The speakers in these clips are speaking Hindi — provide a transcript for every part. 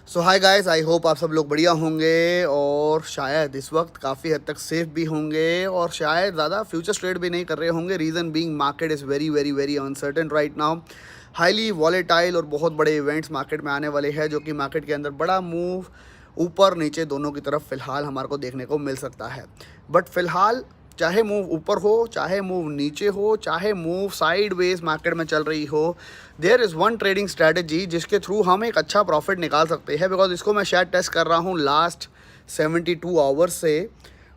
So hi guys, I hope आप सब लोग बढ़िया होंगे और शायद इस वक्त काफ़ी हद तक सेफ भी होंगे और शायद ज़्यादा फ्यूचर ट्रेड भी नहीं कर रहे होंगे। Reason being market is very very very uncertain right now, highly volatile और बहुत बड़े इवेंट्स मार्केट में आने वाले हैं जो कि मार्केट के अंदर बड़ा मूव ऊपर नीचे दोनों की तरफ फ़िलहाल हमारे को देखने को मिल सकता है। बट फ़िलहाल चाहे मूव ऊपर हो, चाहे मूव नीचे हो, चाहे मूव साइडवेज मार्केट में चल रही हो, there is one trading strategy जिसके थ्रू हम एक अच्छा प्रॉफिट निकाल सकते हैं। बिकॉज इसको मैं शायद टेस्ट कर रहा हूँ लास्ट 72 आवर्स से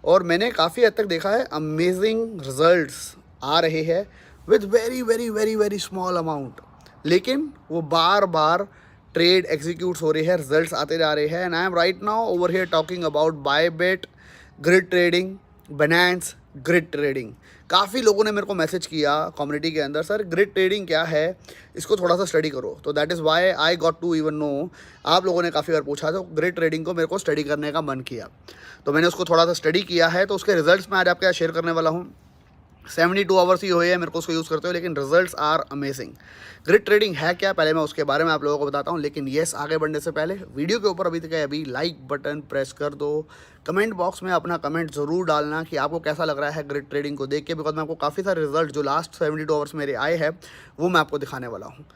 और मैंने काफ़ी हद तक देखा है अमेजिंग रिजल्ट्स आ रहे हैं with very very very very small amount, लेकिन वो बार बार ट्रेड एग्जीक्यूट्स हो रहे हैं, रिजल्ट्स आते जा रहे हैं। And I am right now over here talking about Bybit, grid trading, Binance, grid trading. काफ़ी लोगों ने मेरे को मैसेज किया कम्युनिटी के अंदर, सर ग्रिड ट्रेडिंग क्या है, इसको थोड़ा सा स्टडी करो। तो that is why I got to even know. आप लोगों ने काफ़ी बार पूछा, तो ग्रिड ट्रेडिंग को मेरे को स्टडी करने का मन किया, तो मैंने उसको थोड़ा सा स्टडी किया है। तो उसके रिजल्ट्स मैं आज आपके साथ शेयर करने वाला हूँ। 72 आवर्स ही हुए हैं मेरे को उसको यूज़ करते हुए, लेकिन results are amazing. Grid trading है क्या, पहले मैं उसके बारे में आप लोगों को बताता हूँ। लेकिन येस, आगे बढ़ने से पहले वीडियो के ऊपर अभी लाइक बटन प्रेस कर दो। कमेंट बॉक्स में अपना कमेंट ज़रूर डालना कि आपको कैसा लग रहा है ग्रिड ट्रेडिंग को देख के, बिकॉज मैं आपको काफ़ी सारे रिजल्ट जो लास्ट 72 आवर्स मेरे आए हैं वो मैं आपको दिखाने वाला हूँ।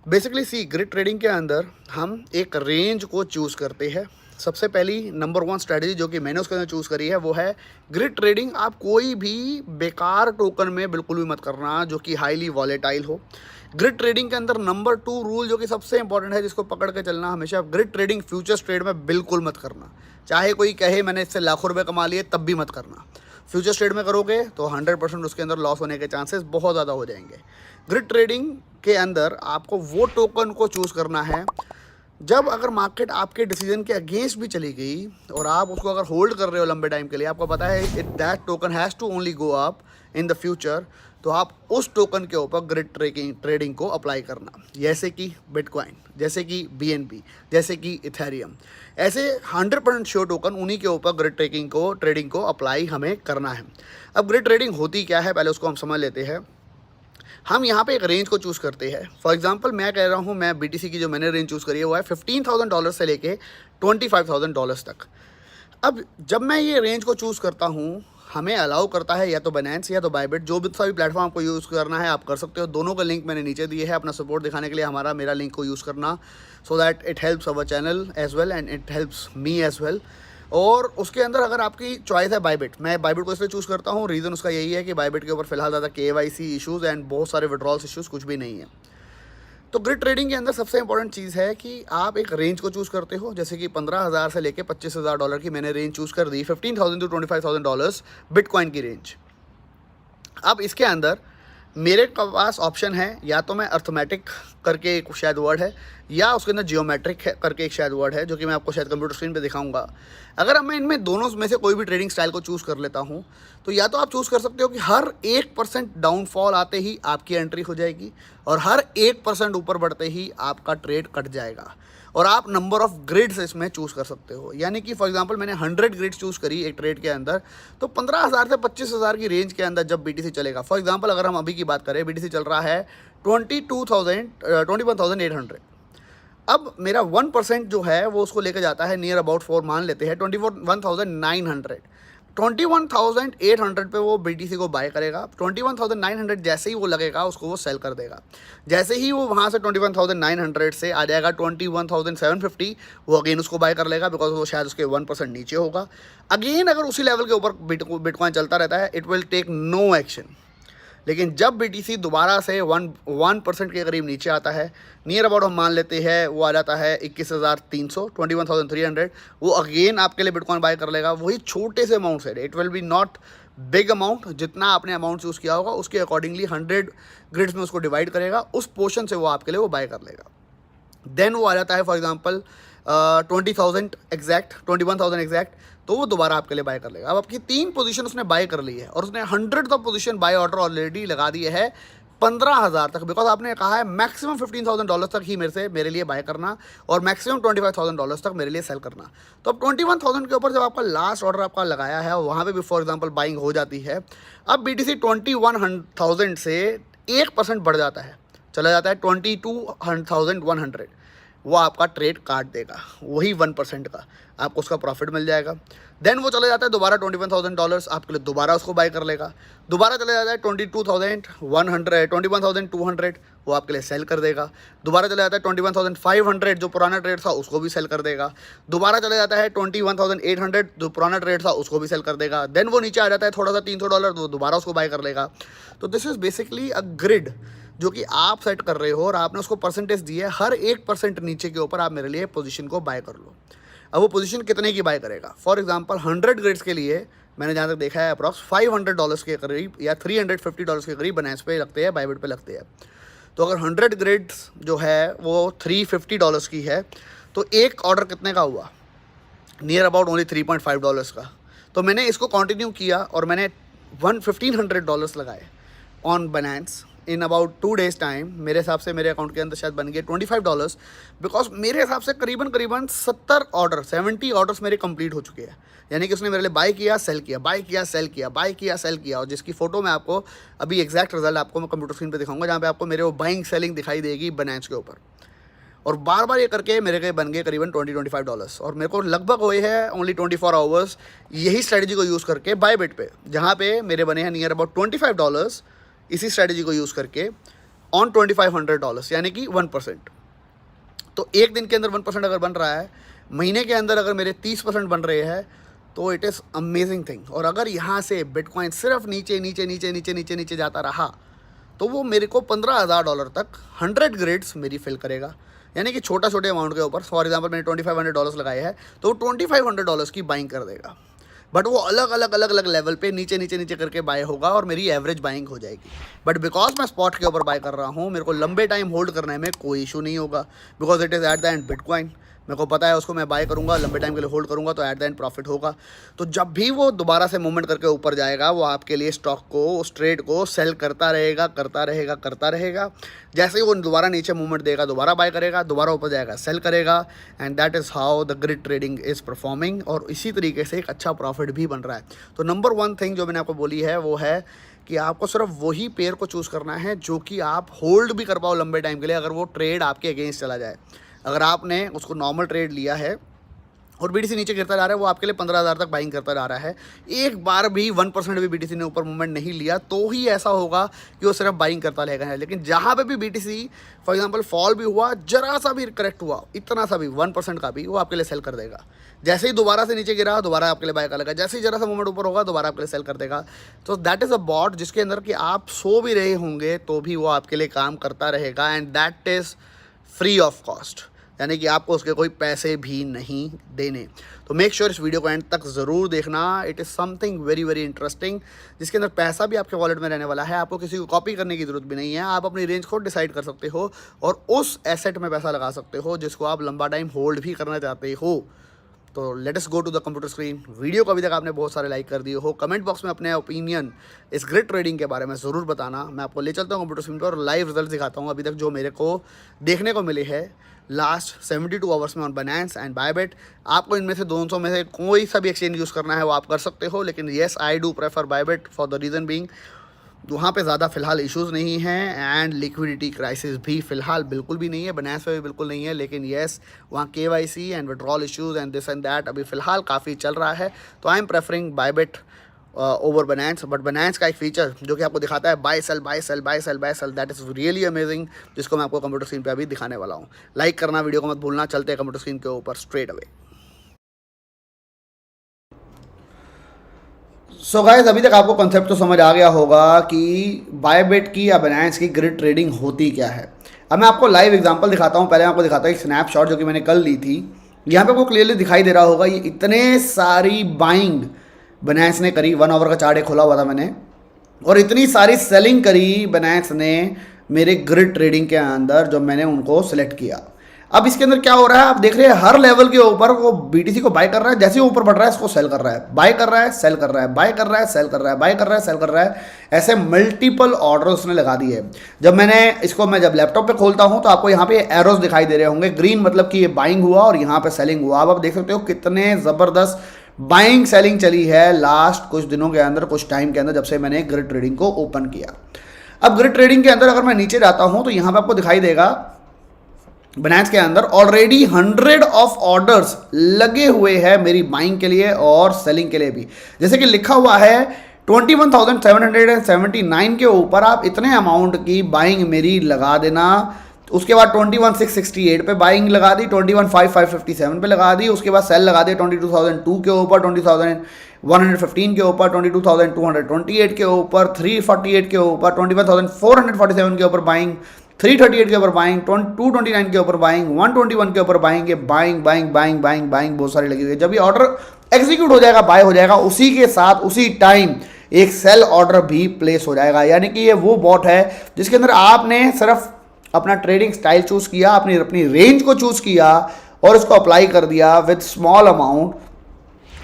बेसिकली सी, ग्रिड ट्रेडिंग के अंदर हम एक रेंज को चूज़ करते हैं। सबसे पहली नंबर 1 स्ट्रैटेजी जो कि मैंने उसके अंदर चूज़ करी है वो है ग्रिड ट्रेडिंग। आप कोई भी बेकार टोकन में बिल्कुल भी मत करना जो कि हाईली वॉलेटाइल हो। ग्रिड ट्रेडिंग के अंदर नंबर 2 रूल जो कि सबसे इंपॉर्टेंट है, जिसको पकड़ के चलना हमेशा, ग्रिड ट्रेडिंग फ्यूचर्स ट्रेड में बिल्कुल मत करना। चाहे कोई कहे मैंने इससे लाखों रुपए कमा लिए, तब भी मत करना। फ्यूचर्स ट्रेड में करोगे तो 100% उसके अंदर लॉस होने के चांसेस बहुत ज़्यादा हो जाएंगे। ग्रिड ट्रेडिंग के अंदर आपको वो टोकन को चूज़ करना है जब अगर मार्केट आपके डिसीजन के अगेंस्ट भी चली गई और आप उसको अगर होल्ड कर रहे हो लंबे टाइम के लिए, आपको पता है it that token has to only go up in the future, तो आप उस टोकन के ऊपर ग्रिड ट्रेडिंग को अप्लाई करना। जैसे कि बिटकॉइन, जैसे कि BNB, जैसे कि इथेरियम, ऐसे 100% श्योर टोकन, उन्हीं के ऊपर ग्रिड ट्रेडिंग को अप्लाई हमें करना है। अब ग्रिड ट्रेडिंग होती क्या है, पहले उसको हम समझ लेते हैं। हम यहाँ पे एक रेंज को चूज़ करते हैं। फॉर एग्जांपल मैं कह रहा हूँ, मैं BTC की जो मैंने रेंज चूज़ करी है वो है $15,000 से लेके $25,000 तक। अब जब मैं ये रेंज को चूज़ करता हूँ, हमें अलाउ करता है या तो बनांस या तो बायबिट, जो भी सभी प्लेटफॉर्म आपको यूज़ करना है आप कर सकते हो। दोनों का लिंक मैंने नीचे दिए है अपना सपोर्ट दिखाने के लिए, मेरा लिंक को यूज़ करना, so that it helps our channel as well and it helps me as well. और उसके अंदर अगर आपकी चॉइस है बायबिट, मैं बायबिट को इसलिए चूज़ करता हूँ, रीज़न उसका यही है कि बायबिट के ऊपर फिलहाल ज़्यादा KYC इशूज़ एंड बहुत सारे विड्रॉल्स इशूज़ कुछ भी नहीं है। तो ग्रिड ट्रेडिंग के अंदर सबसे इंपॉर्टेंट चीज़ है कि आप एक रेंज को चूज़ करते हो, जैसे कि 15,000 से लेके $25,000 की मैंने रेंज चूज़ कर दी, $15,000 to $25,000 बिटकॉइन की रेंज। अब इसके अंदर मेरे पास ऑप्शन है, या तो मैं अर्थमेटिक करके एक शायद वर्ड है, या उसके अंदर जियोमेट्रिक करके एक शायद वर्ड है, जो कि मैं आपको शायद कंप्यूटर स्क्रीन पे दिखाऊंगा। अगर अब मैं इनमें दोनों में से कोई भी ट्रेडिंग स्टाइल को चूज़ कर लेता हूं, तो या तो आप चूज़ कर सकते हो कि हर 1% डाउनफॉल आते ही आपकी एंट्री हो जाएगी और हर 1% ऊपर बढ़ते ही आपका ट्रेड कट जाएगा, और आप नंबर ऑफ ग्रिड्स इसमें चूज़ कर सकते हो। यानी कि फॉर एग्जांपल मैंने 100 ग्रिड्स चूज़ करी एक ट्रेड के अंदर, तो 15,000 से 25,000 की रेंज के अंदर जब BTC चलेगा, फॉर एग्जांपल अगर हम अभी की बात करें, BTC चल रहा है 21,800। अब मेरा 1% जो है वो उसको लेकर जाता है नियर अबाउट 4, मान लेते हैं 21,900। 21,800 पे वो BTC को बाय करेगा। 21,900 जैसे ही वो लगेगा उसको वो सेल कर देगा। जैसे ही वो वहाँ से 21,900 से आ जाएगा 21,750, वो अगेन उसको बाय कर लेगा, बिकॉज वो शायद उसके 1% नीचे होगा। अगेन अगर उसी लेवल के ऊपर बिटकॉइन चलता रहता है, it will take no action. लेकिन जब BTC दोबारा से 1% के करीब नीचे आता है, नियर अबाउट हम मान लेते हैं वो आ जाता है 21,300, 21,300, वो अगेन आपके लिए बिटकॉइन बाय कर लेगा, वही छोटे से अमाउंट से। It will be not big amount, जितना आपने अमाउंट चूज़ किया होगा उसके अकॉर्डिंगली 100 ग्रिड्स में उसको डिवाइड करेगा, उस पोर्शन से वो आपके लिए वो बाय कर लेगा। देन वो आ जाता है फॉर एग्जांपल 20,000 एग्जैक्ट, 21,000 एग्जैक्ट, तो वो दोबारा आपके लिए बाय कर लेगा। अब आपकी 3 पोजीशन उसने बाय कर ली है और उसने 100th position by order already लगा दिए है 15,000 तक, बिकॉज आपने कहा है मैक्सिमम $15,000 तक ही मेरे लिए बाय करना और मैक्सिमम $25,000 तक मेरे लिए सेल करना। तो अब 21,000 के ऊपर जब आपका लास्ट ऑर्डर आपका लगाया है, वहाँ पे भी फॉर एग्जांपल बाइंग हो जाती है। अब BTC 21,000 से 1% बढ़ जाता है, चला जाता है 22,100। वो आपका ट्रेड काट देगा, वही 1% का आपको उसका प्रॉफिट मिल जाएगा। देन वो चले जाता है दोबारा $21,000 आपके लिए, दोबारा उसको बाय कर लेगा। दोबारा चले जाता है 21,200 वो आपके लिए सेल कर देगा। दोबारा चले जाता है 21,500 जो पुराना ट्रेड था उसको भी सेल कर देगा। दोबारा चले जाता है 21,800 जो पुराना ट्रेड था उसको भी सेल कर देगा। देन वो नीचे आ जाता है थोड़ा सा $300 वो दोबारा उसको बाय कर लेगा। तो this is basically a grid जो कि आप सेट कर रहे हो और आपने उसको परसेंटेज दी है, हर 1% नीचे के ऊपर आप मेरे लिए पोजीशन को बाय कर लो। अब वो पोजीशन कितने की बाय करेगा? फॉर एग्जांपल 100 ग्रिड्स के लिए मैंने जहाँ तक देखा है अप्रॉक्स $500 के करीब या $350 के करीब बनास पे लगते हैं, बायबिट पे लगते हैं। तो अगर 100 ग्रिड्स जो है वो $350 की है तो एक ऑर्डर कितने का हुआ? नियर अबाउट ओनली $3.5 का। तो मैंने इसको कंटिन्यू किया और मैंने $1,500 लगाए on Banas in about 2 days time. मेरे हिसाब से मेरे अकाउंट के अंदर शायद बन गए $25, बिकॉज मेरे हिसाब से करीबन 70 ऑर्डर्स मेरे कंप्लीट हो चुके हैं। यानी कि उसने मेरे लिए बाय किया, सेल किया, बाय किया, सेल किया, बाय किया, सेल किया, और जिसकी फ़ोटो मैं आपको अभी एग्जैक्ट रिजल्ट आपको मैं कंप्यूटर स्क्रीन पे दिखाऊंगा, जहाँ पे आपको मेरे वो बाइंग सेलिंग दिखाई देगी बनास के ऊपर। और बार बार ये करके मेरे के बन गए करीबन $20-25, और मेरे को लगभग हुए हैं ओनली 24 आवर्स यही स्ट्रेटजी को यूज़ करके बायबिट पे, जहाँ पे मेरे बने हैं नियर अबाउट $25 इसी स्ट्रेटजी को यूज़ करके ऑन $2,500, यानी कि 1%। तो एक दिन के अंदर 1% अगर बन रहा है, महीने के अंदर अगर मेरे 30% बन रहे हैं, तो इट इज़ अमेजिंग थिंग। और अगर यहाँ से बिटकॉइन सिर्फ नीचे नीचे नीचे नीचे नीचे नीचे जाता रहा तो वो मेरे को $15,000 तक 100 ग्रेड्स मेरी फिल करेगा। यानी कि छोटा छोटे अमाउंट के ऊपर, फॉर एग्जांपल मैंने $2,500 लगाए हैं तो $2,500 की बाइंग कर देगा। बट वो अलग अलग लेवल पे नीचे नीचे नीचे करके बाय होगा और मेरी एवरेज बाइंग हो जाएगी। बट बिकॉज मैं स्पॉट के ऊपर बाय कर रहा हूँ, मेरे को लंबे टाइम होल्ड करने में कोई इशू नहीं होगा, because it is at the end bitcoin. मेरे को पता है उसको मैं बाय करूँगा, लंबे टाइम के लिए होल्ड करूँगा तो एट द एंड प्रॉफिट होगा। तो जब भी वो दोबारा से मूवमेंट करके ऊपर जाएगा, वो आपके लिए स्टॉक को, उस ट्रेड को सेल करता रहेगा, करता रहेगा, करता रहेगा। जैसे ही वो दोबारा नीचे मूवमेंट देगा, दोबारा बाय करेगा, दोबारा ऊपर जाएगा, सेल करेगा। And that is how the grid trading is performing. और इसी तरीके से एक अच्छा प्रॉफिट भी बन रहा है। तो नंबर 1 थिंग जो मैंने आपको बोली है वो है कि आपको सिर्फ वही पेयर को चूज़ करना है जो कि आप होल्ड भी कर पाओ लंबे टाइम के लिए, अगर वो ट्रेड आपके अगेंस्ट चला जाए। अगर आपने उसको नॉर्मल ट्रेड लिया है और बीटीसी नीचे गिरता जा रहा है, वो आपके लिए 15,000 तक बाइंग करता जा रहा है, एक बार भी 1% भी बीटीसी ने ऊपर मूवमेंट नहीं लिया, तो ही ऐसा होगा कि वो सिर्फ बाइंग करता रहेगा। लेकिन जहाँ पे भी बीटीसी फॉर एग्जांपल फॉल भी हुआ, जरा सा भी करेक्ट हुआ, इतना सा भी 1% का भी, वो आपके लिए सेल कर देगा। जैसे ही दोबारा से नीचे गिरा, दोबारा आपके लिए बाय कर लेगा। जैसे ही जरा सा मूवमेंट ऊपर होगा, दोबारा आपके लिए सेल कर देगा। तो दैट इज़ अ बॉट जिसके अंदर कि आप सो भी रहे होंगे तो भी वो आपके लिए काम करता रहेगा। And that is free of cost, यानी कि आपको उसके कोई पैसे भी नहीं देने। तो मेक श्योर इस वीडियो को एंड तक ज़रूर देखना। It is something very very interesting, जिसके अंदर पैसा भी आपके वॉलेट में रहने वाला है। आपको किसी को कॉपी करने की ज़रूरत भी नहीं है। आप अपनी रेंज को डिसाइड कर सकते हो और उस एसेट में पैसा लगा सकते हो जिसको आप लंबा टाइम होल्ड भी करना चाहते हो। तो let us go to the computer screen. Video को अभी तक आपने बहुत सारे लाइक कर दिए हो। कमेंट बॉक्स में अपने ओपिनियन इस ग्रिड ट्रेडिंग के बारे में ज़रूर बताना। मैं आपको ले चलता हूँ कंप्यूटर स्क्रीन पर और लाइव रिजल्ट दिखाता हूँ अभी तक जो मेरे को देखने को मिले हैं लास्ट 72 आवर्स में ऑन बनास एंड बायबिट। आपको इनमें से 200 में से कोई सा भी एक्सचेंज यूज़ करना है वो आप कर सकते हो, लेकिन yes I do prefer Bybit for the reason being वहाँ पे ज़्यादा फ़िलहाल इश्यूज़ नहीं हैं एंड लिक्विडिटी क्राइसिस भी फ़िलहाल बिल्कुल भी नहीं है। बनास पे भी बिल्कुल नहीं है, लेकिन येस वहाँ KYC and withdrawal issues and this and that अभी फ़िलहाल काफ़ी चल रहा है। तो I am preferring Bybit over Binance. But Binance का एक फीचर जो कि आपको दिखाता है buy sell buy sell buy sell buy sell, that is really amazing, जिसको मैं आपको कंप्यूटर स्क्रीन पे अभी दिखाने वाला हूँ। लाइक करना वीडियो को मत भूलना। चलते हैं कंप्यूटर स्क्रीन के ऊपर स्ट्रेट अवे। सो गाइस, अभी तक आपको कंसेप्ट तो समझ आ गया होगा कि बायबिट की या बनास की ग्रिड ट्रेडिंग होती क्या है। अब मैं आपको लाइव एग्जांपल दिखाता हूँ। पहले मैं आपको दिखाता हूँ एक स्नैपशॉट जो कि मैंने कल ली थी। यहाँ पे आपको क्लियरली दिखाई दे रहा होगा ये इतने सारी बाइंग बनास ने करी। 1 आवर का चार्ट खोला हुआ था मैंने, और इतनी सारी सेलिंग करी बनास ने मेरे ग्रिड ट्रेडिंग के अंदर जब मैंने उनको सेलेक्ट किया। अब इसके अंदर क्या हो रहा है, आप देख रहे हैं हर लेवल के ऊपर वो बीटीसी को बाय कर रहा है, जैसे ही ऊपर बढ़ रहा है इसको सेल कर रहा है, बाय कर रहा है, सेल कर रहा है, बाय कर रहा है, सेल कर रहा है, बाय कर रहा है, सेल कर रहा है। ऐसे मल्टीपल ऑर्डर उसने लगा दिए। जब मैंने इसको मैं जब लैपटॉप पे खोलता हूं तो आपको यहाँ पे एरोज दिखाई दे रहे होंगे, ग्रीन मतलब कि ये बाइंग हुआ और यहाँ पे सेलिंग हुआ। अब आप देख सकते हो कितने ज़बरदस्त बाइंग सेलिंग चली है लास्ट कुछ दिनों के अंदर, कुछ टाइम के अंदर, जब से मैंने ग्रिड ट्रेडिंग को ओपन किया। अब ग्रिड ट्रेडिंग के अंदर अगर मैं नीचे जाता हूं तो यहाँ पे आपको दिखाई देगा Binance के अंदर ऑलरेडी 100 ऑफ ऑर्डर्स लगे हुए हैं मेरी बाइंग के लिए और सेलिंग के लिए भी। जैसे कि लिखा हुआ है 21,779 के ऊपर आप इतने अमाउंट की बाइंग मेरी लगा देना। उसके बाद 21,668 पे बाइंग लगा दी, 21,557 पे लगा दी। उसके बाद सेल लगा दिया 22,002 के ऊपर, 20,115 के ऊपर, 22,228 के ऊपर, 348 के ऊपर, 21,447 के ऊपर बाइंग, 338 के ऊपर बाइंग, 229 के ऊपर बाइंग, 121 के ऊपर बाइंग। ये buying buying buying buying buying बहुत सारी लगी हुई है। जब ये ऑर्डर एग्जीक्यूट हो जाएगा, बाय हो जाएगा, उसी के साथ उसी टाइम एक सेल ऑर्डर भी प्लेस हो जाएगा। यानी कि ये वो बॉट है जिसके अंदर आपने सिर्फ अपना ट्रेडिंग स्टाइल चूज किया, अपनी रेंज को चूज किया और उसको अप्लाई कर दिया विद स्मॉल अमाउंट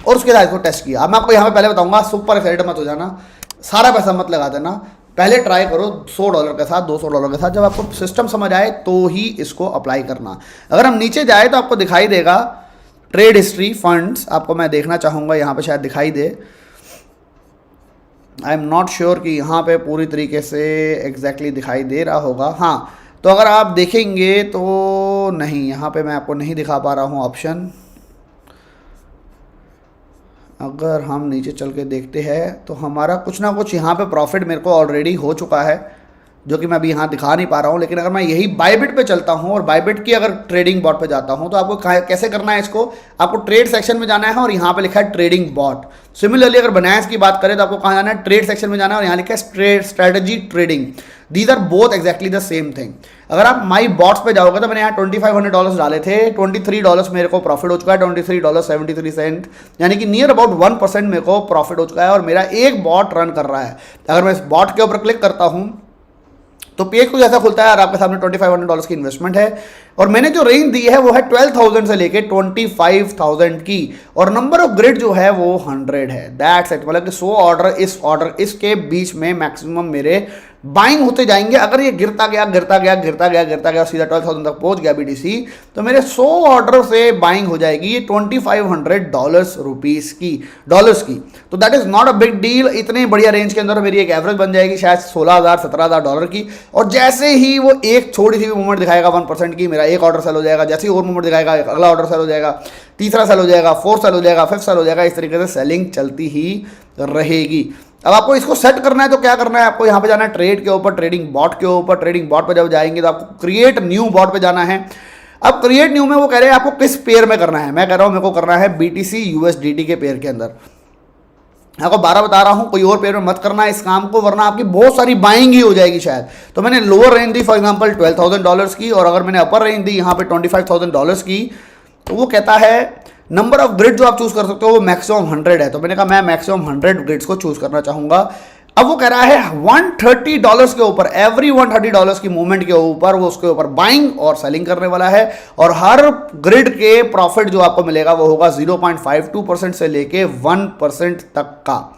और उसके बाद इसको टेस्ट किया। अब मैं आपको यहाँ पे पहले बताऊंगा, सुपर एक्साइटेड मत हो जाना, सारा पैसा मत लगा देना, पहले ट्राई करो $100 के साथ, $200 के साथ। जब आपको सिस्टम समझ आए तो ही इसको अप्लाई करना। अगर हम नीचे जाए तो आपको दिखाई देगा ट्रेड हिस्ट्री फंड्स, आपको मैं देखना चाहूँगा, यहाँ पे शायद दिखाई दे। आई एम नॉट श्योर कि यहाँ पे पूरी तरीके से एग्जैक्टली दिखाई दे रहा होगा। हाँ, तो अगर आप देखेंगे तो नहीं, यहाँ पे मैं आपको नहीं दिखा पा रहा हूँ ऑप्शन। अगर हम नीचे चल के देखते हैं तो हमारा कुछ ना कुछ यहाँ पे प्रॉफिट मेरे को ऑलरेडी हो चुका है, जो कि मैं अभी यहाँ दिखा नहीं पा रहा हूँ। लेकिन अगर मैं यही बायबिट पे चलता हूँ और बायबिट की अगर ट्रेडिंग बॉट पे जाता हूँ तो आपको कैसे करना है इसको, आपको ट्रेड सेक्शन में जाना है और यहाँ पे लिखा है ट्रेडिंग बॉट। सिमिलरली अगर बाइनेंस की बात करें तो आपको कहाँ जाना है, ट्रेड सेक्शन में जाना है और यहाँ लिखा है strategy trading. These are both exactly the same thing. अगर आप माई बॉट्स पे जाओगे तो मैंने यहाँ $2,500 डाले थे, $23 मेरे को प्रॉफिट हो चुका है, $23.73, यानी कि नियर अबाउट 1% मेरे को प्रॉफिट हो चुका है और मेरा एक बॉट रन कर रहा है। अगर मैं इस बॉट के ऊपर क्लिक करता हूँ तो पेज कुछ ऐसा खुलता है और आपके सामने $2,500 की इन्वेस्टमेंट है और मैंने जो रेंज दी है वो है 12,000 से लेके 25,000 की और नंबर ऑफ ग्रिड जो है वो 100 है। That's it. मतलब कि 100 ऑर्डर इसके बीच में मैक्सिमम मेरे बाइंग होते जाएंगे। अगर ये गिरता गया सीधा 12,000 तक पहुंच गया BTC, तो मेरे 100 ऑर्डर से बाइंग हो जाएगी ये $2,500 की। तो that is not a big deal. इतने बढ़िया रेंज के अंदर मेरी एक एवरेज बन जाएगी शायद $16,000-17,000 की। और जैसे ही वो एक छोटी सी भी मूवमेंट दिखाएगा 1% की, मेरा एक ऑर्डर सेल हो जाएगा। जैसे ही और मूवमेंट दिखाएगा अगला ऑर्डर सेल हो जाएगा, तीसरा सेल हो जाएगा, फोर्थ सेल हो जाएगा, फिफ्थ सेल हो जाएगा। इस तरीके से सेलिंग चलती ही रहेगी। अब आपको इसको सेट करना है तो क्या करना है, आपको यहाँ पे जाना है ट्रेड के ऊपर, ट्रेडिंग बॉट के ऊपर। ट्रेडिंग बॉट पे जब जाएंगे तो आपको क्रिएट न्यू बॉट पे जाना है। अब क्रिएट न्यू में वो कह रहे हैं आपको किस पेयर में करना है। मैं कह रहा हूँ मेरे को करना है BTC USDT के पेयर के अंदर। आपको 12 बता रहा हूँ, कोई और पेयर में मत करना है इस काम को, वरना आपकी बहुत सारी बाइंग ही हो जाएगी शायद। तो मैंने lower range the for example $12,000 की और अगर मैंने अपर रेंज दी यहाँ पे $25,000 की, तो वो कहता है नंबर ऑफ ग्रिड जो आप चूज कर सकते हो वो मैक्सिमम 100 है। तो मैंने कहा मैं मैक्सिमम 100 ग्रिड्स को चूज करना चाहूंगा। अब वो कह रहा है $130 के ऊपर, एवरी $130 की मूवमेंट के ऊपर वो उसके ऊपर बाइंग और सेलिंग करने वाला है और हर ग्रिड के प्रॉफिट जो आपको मिलेगा वो होगा 0.52% से लेके 1% तक का।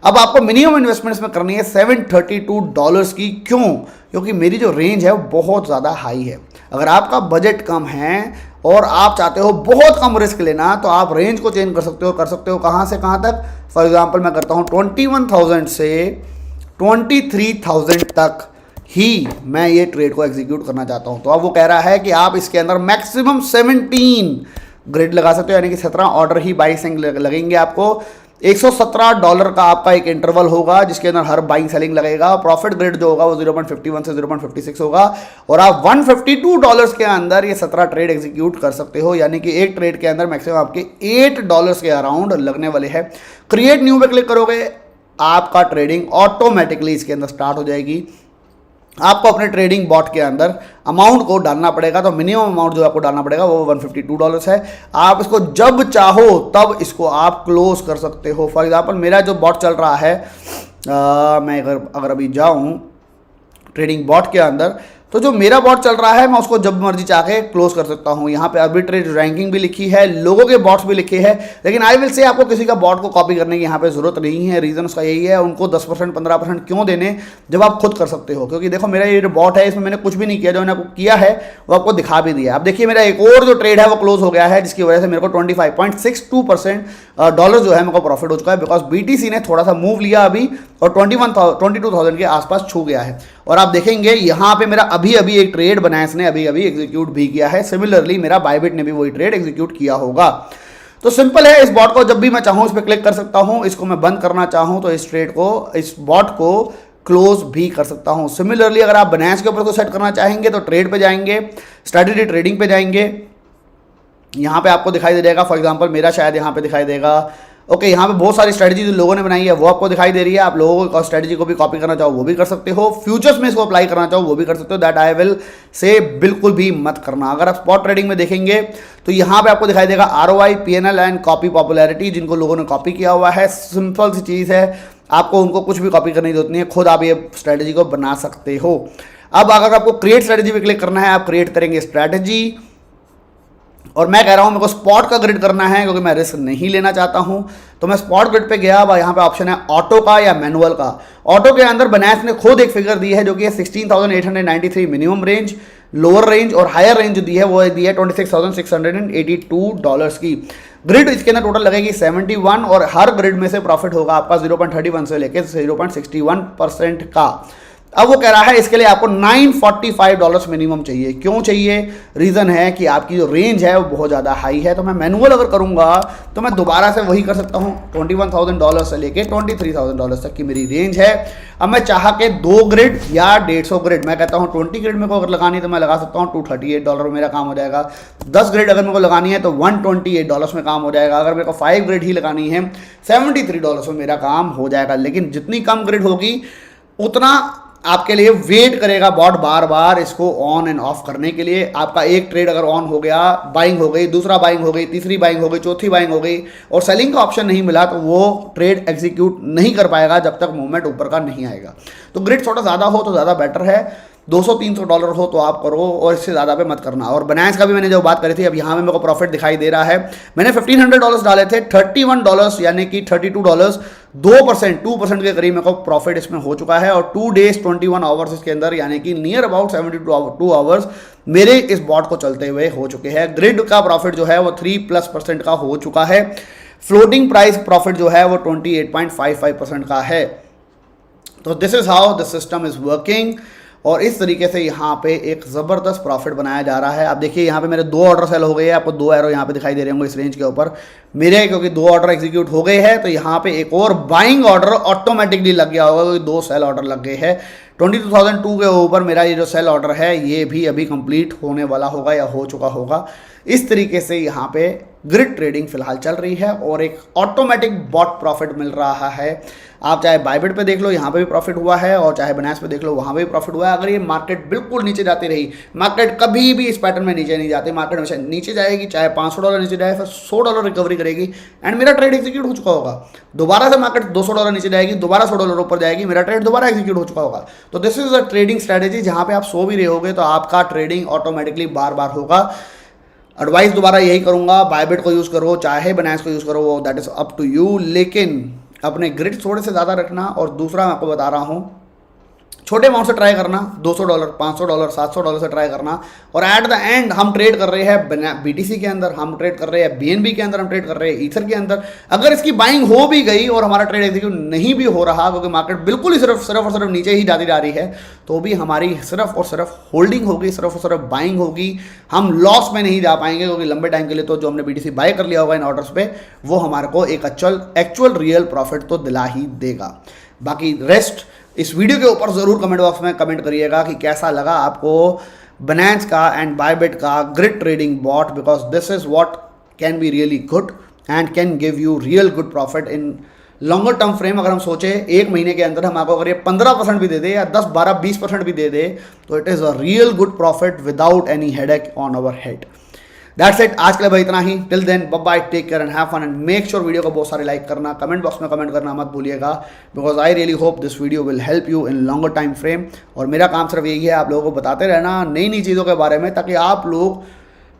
अब आपको मिनिमम इन्वेस्टमेंट्स में करनी है $732 की। क्यों? क्योंकि मेरी जो रेंज है वो बहुत ज़्यादा हाई है। अगर आपका बजट कम है और आप चाहते हो बहुत कम रिस्क लेना तो आप रेंज को चेंज कर सकते हो कहाँ से कहाँ तक। फॉर एग्जांपल मैं करता हूँ 21,000 से 23,000 तक ही मैं ये ट्रेड को एग्जीक्यूट करना चाहता हूँ। तो अब वो कह रहा है कि आप इसके अंदर मैक्सिमम 17 ग्रिड लगा सकते हो, यानी कि 17 ऑर्डर ही बाइंग सेलिंग लगेंगे आपको। $117 का आपका एक इंटरवल होगा जिसके अंदर हर बाइंग सेलिंग लगेगा। प्रॉफिट ग्रिड जो होगा वो 0.51 से 0.56 होगा और आप $152 के अंदर ये 17 ट्रेड एग्जीक्यूट कर सकते हो, यानी कि एक ट्रेड के अंदर मैक्सिमम आपके $8 के अराउंड लगने वाले हैं। क्रिएट न्यू पे क्लिक करोगे, आपका ट्रेडिंग ऑटोमेटिकली इसके अंदर स्टार्ट हो जाएगी। आपको अपने ट्रेडिंग बॉट के अंदर अमाउंट को डालना पड़ेगा, तो मिनिमम अमाउंट जो आपको डालना पड़ेगा वो $152 है। आप इसको जब चाहो तब इसको आप क्लोज कर सकते हो। फॉर एग्जांपल मेरा जो बॉट चल रहा है, मैं अगर अभी जाऊं ट्रेडिंग बॉट के अंदर, तो जो मेरा बॉट चल रहा है मैं उसको जब मर्जी चाह के क्लोज कर सकता हूं। यहाँ पे आर्बिट्रेज रैंकिंग भी लिखी है, लोगों के बॉट्स भी लिखे हैं, लेकिन आई विल से आपको किसी का बॉट को कॉपी करने की यहाँ पे जरूरत नहीं है। रीजन उसका यही है, उनको 10% 15% क्यों देने जब आप खुद कर सकते हो। क्योंकि देखो मेरा ये जो बॉट है इसमें मैंने कुछ भी नहीं किया, जो मैंने आपको किया है वो आपको दिखा भी दिया। अब देखिए मेरा एक और जो ट्रेड है वो क्लोज हो गया है, जिसकी वजह से मेरे को 25.62% डॉलर जो है मेरे को प्रॉफिट हो चुका है, बिकॉज BTC ने थोड़ा सा मूव लिया अभी और 22,000 के आसपास छू गया है। और आप देखेंगे यहाँ पे मेरा अभी अभी एक ट्रेड बना है, इसने अभी अभी एग्जीक्यूट भी किया है। सिमिलरली मेरा बायबिट ने भी वही ट्रेड एग्जीक्यूट किया होगा। तो सिंपल है, इस बॉट को जब भी मैं चाहूँ इस पर क्लिक कर सकता हूँ, इसको मैं बंद करना चाहूँ तो इस ट्रेड को, इस बॉट को क्लोज भी कर सकता हूँ। सिमिलरली अगर आप बाइनेंस के ऊपर को सेट करना चाहेंगे तो ट्रेड पे जाएंगे, स्ट्रैटेजी ट्रेडिंग पे जाएंगे, यहाँ पे आपको दिखाई दे जाएगा। फॉर एग्जांपल मेरा शायद यहाँ पे दिखाई देगा। ओके, यहाँ पे बहुत सारी स्ट्रेटजी जो लोगों ने बनाई है वो आपको दिखाई दे रही है। आप लोगों को स्ट्रेटजी को भी कॉपी करना चाहो वो भी कर सकते हो, फ्यूचर्स में इसको अप्लाई करना चाहो वो भी कर सकते हो। दैट आई विल से बिल्कुल भी मत करना। अगर आप स्पॉट ट्रेडिंग में देखेंगे तो यहाँ पे आपको दिखाई देगा ROI, PNL and copy popularity, जिनको लोगों ने कॉपी किया हुआ है। सिंपल सी चीज़ है, आपको उनको कुछ भी कॉपी करने की जरूरत नहीं है, खुद आप ये स्ट्रेटजी को बना सकते हो। अब अगर आपको क्रिएट स्ट्रेटजी पे क्लिक करना है, आप क्रिएट करेंगे स्ट्रेटजी, और मैं कह रहा हूं मेरे को स्पॉट का ग्रिड करना है क्योंकि मैं रिस्क नहीं लेना चाहता हूं। तो मैं स्पॉट ग्रिड पे गया। अब यहाँ पे ऑप्शन है ऑटो का या मैनुअल का। ऑटो के अंदर बाइनेंस ने खुद एक फिगर दी है जो कि है 16,893 मिनिमम रेंज, लोअर रेंज, और हायर रेंज जो दी है वो दी है $26,682 की। ग्रिड इसके अंदर टोटल लगेगी 71, और हर ग्रिड में से प्रॉफिट होगा आपका 0.31 से लेकर 0.61% का। अब वो कह रहा है इसके लिए आपको $945 मिनिमम चाहिए। क्यों चाहिए? रीज़न है कि आपकी जो रेंज है वो बहुत ज़्यादा हाई है। तो मैं मैनुअल अगर करूँगा तो मैं दोबारा से वही कर सकता हूँ, $21,000 से लेके $23,000 तक की मेरी रेंज है। अब मैं चाह के 2 ग्रिड या 150 ग्रिड, मैं कहता हूँ 20 ग्रिड मेरे को अगर लगानी है तो मैं लगा सकता हूँ, $238 में मेरा काम हो जाएगा। 10 ग्रिड अगर मेरे को लगानी है तो $128 में काम हो जाएगा। अगर मेरे को 5 ग्रिड ही लगानी है $73 में मेरा काम हो जाएगा। लेकिन जितनी कम ग्रिड होगी उतना आपके लिए वेट करेगा बॉट बार बार इसको ऑन एंड ऑफ करने के लिए। आपका एक ट्रेड अगर ऑन हो गया, बाइंग हो गई, दूसरा बाइंग हो गई, तीसरी बाइंग हो गई, चौथी बाइंग हो गई और सेलिंग का ऑप्शन नहीं मिला तो वो ट्रेड एग्जीक्यूट नहीं कर पाएगा जब तक मूवमेंट ऊपर का नहीं आएगा। तो ग्रिड थोड़ा ज़्यादा हो तो ज़्यादा बेटर है। $200-300 हो तो आप करो, और इससे ज़्यादा पे मत करना। और बाइनेंस का भी मैंने जो बात करी थी, अब यहाँ में मेरे को प्रॉफिट दिखाई दे रहा है। मैंने $1,500 डाले थे, $31 यानी कि $32, 2% के करीब मेरे को प्रॉफिट इसमें हो चुका है। और 2 days 21 आवर्स इसके अंदर यानी कि नियर अबाउट 72 आवर्स मेरे इस बॉट को चलते हुए हो चुके हैं। ग्रिड का प्रॉफिट जो है वो 3+% का हो चुका है। फ्लोटिंग प्राइस प्रॉफिट जो है वो 28.55% का है। तो this is how the system is working, और इस तरीके से यहाँ पे एक ज़बरदस्त प्रॉफिट बनाया जा रहा है। आप देखिए यहाँ पे मेरे 2 ऑर्डर सेल हो गए हैं, आपको 2 एरो यहाँ पे दिखाई दे रहे होंगे इस रेंज के ऊपर मेरे, क्योंकि 2 ऑर्डर एग्जीक्यूट हो गए हैं। तो यहाँ पे एक और बाइंग ऑर्डर ऑटोमेटिकली लग गया होगा क्योंकि 2 सेल ऑर्डर लग गए हैं। 22,002 के ऊपर मेरा ये जो सेल ऑर्डर है ये भी अभी कंप्लीट होने वाला होगा या हो चुका होगा। इस तरीके से यहाँ पे ग्रिड ट्रेडिंग फिलहाल चल रही है और एक ऑटोमेटिक बॉट प्रॉफिट मिल रहा है। आप चाहे बायबिट पे देख लो, यहाँ पे भी प्रॉफिट हुआ है, और चाहे बाइनेंस पे देख लो, वहाँ पे भी प्रॉफिट हुआ है। अगर ये मार्केट बिल्कुल नीचे जाती रही, मार्केट कभी भी इस पैटर्न में नीचे नहीं जाती, मार्केट हमेशा नीचे जाएगी, चाहे $500 नीचे जाए, फिर $100 रिकवरी करेगी एंड मेरा ट्रेड एग्जीक्यूट हो चुका होगा। दोबारा से मार्केट $200 नीचे जाएगी, दोबारा $100 ऊपर जाएगी, मेरा ट्रेड दोबारा एग्जीक्यूट हो चुका होगा। तो this is a trading strategy जहाँ पे आप सो भी रहे होगे तो आपका ट्रेडिंग ऑटोमेटिकली बार बार होगा। एडवाइस दोबारा यही करूंगा, बायबिट को यूज़ करो चाहे बाइनेंस को यूज़ करो, वो that is up to you. लेकिन अपने ग्रिड थोड़े से ज़्यादा रखना। और दूसरा मैं आपको बता रहा हूँ, छोटे अमाउंट से ट्राई करना, $200, $500, $700 से ट्राई करना। और एट द एंड हम ट्रेड कर रहे हैं BTC के अंदर, हम ट्रेड कर रहे हैं BNB के अंदर, हम ट्रेड कर रहे हैं ईथर के अंदर। अगर इसकी बाइंग हो भी गई और हमारा ट्रेड एग्जीक्यूट नहीं भी हो रहा क्योंकि मार्केट बिल्कुल ही सिर्फ और सिर्फ नीचे ही जाती जा रही है, तो भी हमारी सिर्फ और सिर्फ होल्डिंग होगी, सिर्फ और सिर्फ बाइंग होगी। हम लॉस में नहीं जा पाएंगे क्योंकि लंबे टाइम के लिए तो जो हमने BTC बाय कर लिया होगा इन ऑर्डर्स पे, वो हमारे को एक एक्चुअल रियल प्रॉफिट तो दिला ही देगा। बाकी रेस्ट इस वीडियो के ऊपर ज़रूर कमेंट बॉक्स में कमेंट करिएगा कि कैसा लगा आपको बाइनेंस का एंड बायबिट का grid trading bot, because this is what can be really good and can give you real good profit in longer term frame. अगर हम सोचें 1 महीने के अंदर हम आपको अगर ये 15% भी दे दे या 10, 12, 20% भी दे दे तो it is a real good profit without any headache on our head. That's it, आज के लिए भाई इतना ही। Till then bye bye, take care and have fun and make sure video को बहुत सारे लाइक करना, कमेंट बॉक्स में कमेंट करना मत भूलिएगा, because I really hope this video will help you in longer time frame. और मेरा काम सिर्फ यही है आप लोगों को बताते रहना नई नई चीज़ों के बारे में, ताकि आप लोग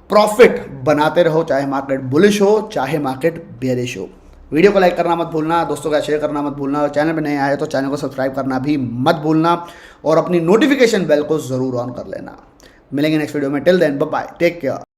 प्रॉफिट बनाते रहो, चाहे मार्केट बुलिश हो चाहे मार्केट बेरिश हो। वीडियो को लाइक करना मत भूलना, दोस्तों का शेयर करना मत भूलना, चैनल पे नए आए तो चैनल को सब्सक्राइब करना भी मत भूलना और अपनी नोटिफिकेशन बेल को ज़रूर ऑन कर लेना। मिलेंगे नेक्स्ट वीडियो में। Till then bye bye, take care.